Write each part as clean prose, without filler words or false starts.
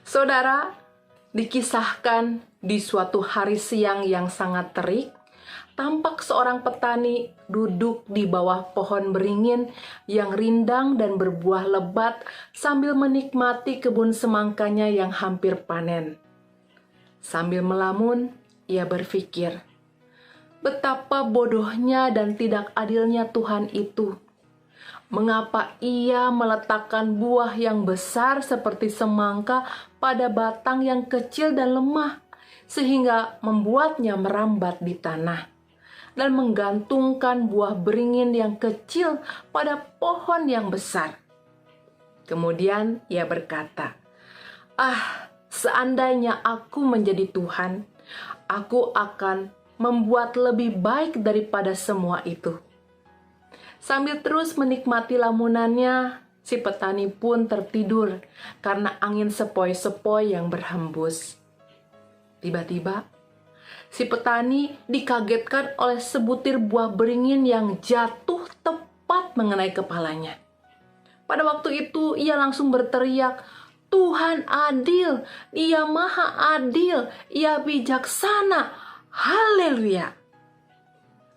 Saudara, dikisahkan di suatu hari siang yang sangat terik, tampak seorang petani duduk di bawah pohon beringin yang rindang dan berbuah lebat sambil menikmati kebun semangkanya yang hampir panen. Sambil melamun, ia berpikir, betapa bodohnya dan tidak adilnya Tuhan itu. Mengapa ia meletakkan buah yang besar seperti semangka pada batang yang kecil dan lemah, sehingga membuatnya merambat di tanah, dan menggantungkan buah beringin yang kecil pada pohon yang besar. Kemudian ia berkata, seandainya aku menjadi Tuhan, aku akan membuat lebih baik daripada semua itu. Sambil terus menikmati lamunannya, si petani pun tertidur karena angin sepoi-sepoi yang berhembus. Tiba-tiba, si petani dikagetkan oleh sebutir buah beringin yang jatuh tepat mengenai kepalanya. Pada waktu itu, ia langsung berteriak, "Tuhan adil, Dia Maha Adil, Ia bijaksana, haleluya!"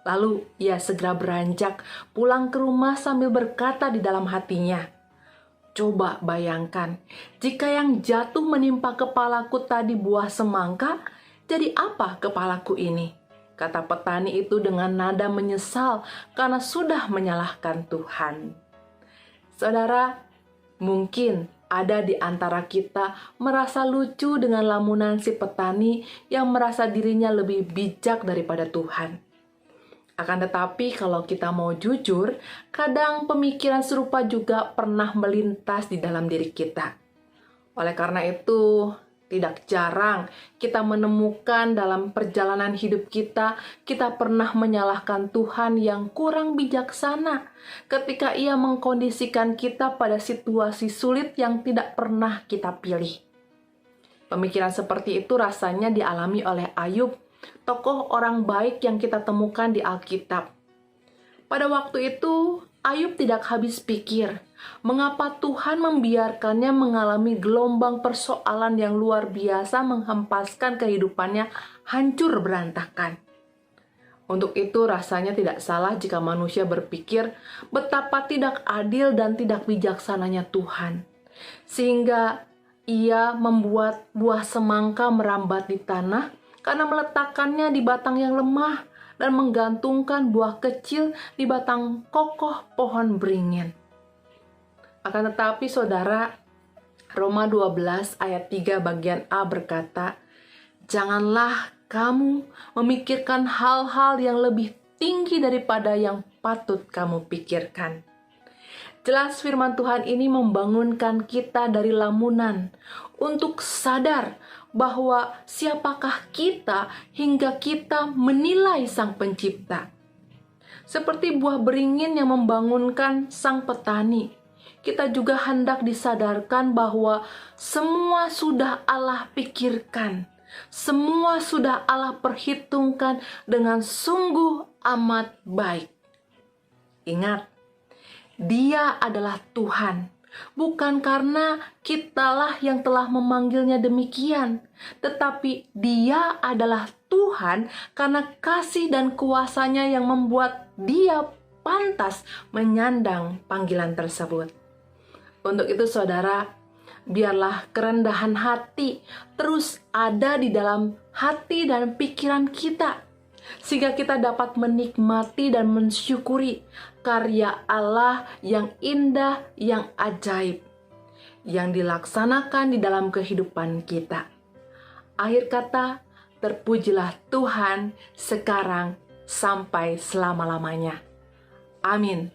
Lalu ia segera beranjak pulang ke rumah sambil berkata di dalam hatinya, "Coba bayangkan, jika yang jatuh menimpa kepalaku tadi buah semangka, jadi apa kepalaku ini?" Kata petani itu dengan nada menyesal karena sudah menyalahkan Tuhan. Saudara, mungkin ada di antara kita merasa lucu dengan lamunan si petani yang merasa dirinya lebih bijak daripada Tuhan. Akan tetapi kalau kita mau jujur, kadang pemikiran serupa juga pernah melintas di dalam diri kita. Oleh karena itu, tidak jarang kita menemukan dalam perjalanan hidup kita pernah menyalahkan Tuhan yang kurang bijaksana ketika Ia mengkondisikan kita pada situasi sulit yang tidak pernah kita pilih. Pemikiran seperti itu rasanya dialami oleh Ayub, tokoh orang baik yang kita temukan di Alkitab. Pada waktu itu, Ayub tidak habis pikir, mengapa Tuhan membiarkannya mengalami gelombang persoalan yang luar biasa menghempaskan kehidupannya hancur berantakan. Untuk itu rasanya tidak salah jika manusia berpikir betapa tidak adil dan tidak bijaksananya Tuhan, sehingga Ia membuat buah semangka merambat di tanah karena meletakkannya di batang yang lemah dan menggantungkan buah kecil di batang kokoh pohon beringin. Akan tetapi saudara, Roma 12 ayat 3 bagian A berkata, "Janganlah kamu memikirkan hal-hal yang lebih tinggi daripada yang patut kamu pikirkan." Jelas firman Tuhan ini membangunkan kita dari lamunan untuk sadar bahwa siapakah kita hingga kita menilai Sang Pencipta. Seperti buah beringin yang membangunkan sang petani, kita juga hendak disadarkan bahwa semua sudah Allah pikirkan, semua sudah Allah perhitungkan dengan sungguh amat baik. Ingat, Dia adalah Tuhan, bukan karena kitalah yang telah memanggilnya demikian, tetapi Dia adalah Tuhan karena kasih dan kuasa-Nya yang membuat Dia pantas menyandang panggilan tersebut. Untuk itu saudara, biarlah kerendahan hati terus ada di dalam hati dan pikiran kita, sehingga kita dapat menikmati dan mensyukuri karya Allah yang indah, yang ajaib, yang dilaksanakan di dalam kehidupan kita. Akhir kata, terpujilah Tuhan sekarang sampai selama-lamanya. Amin.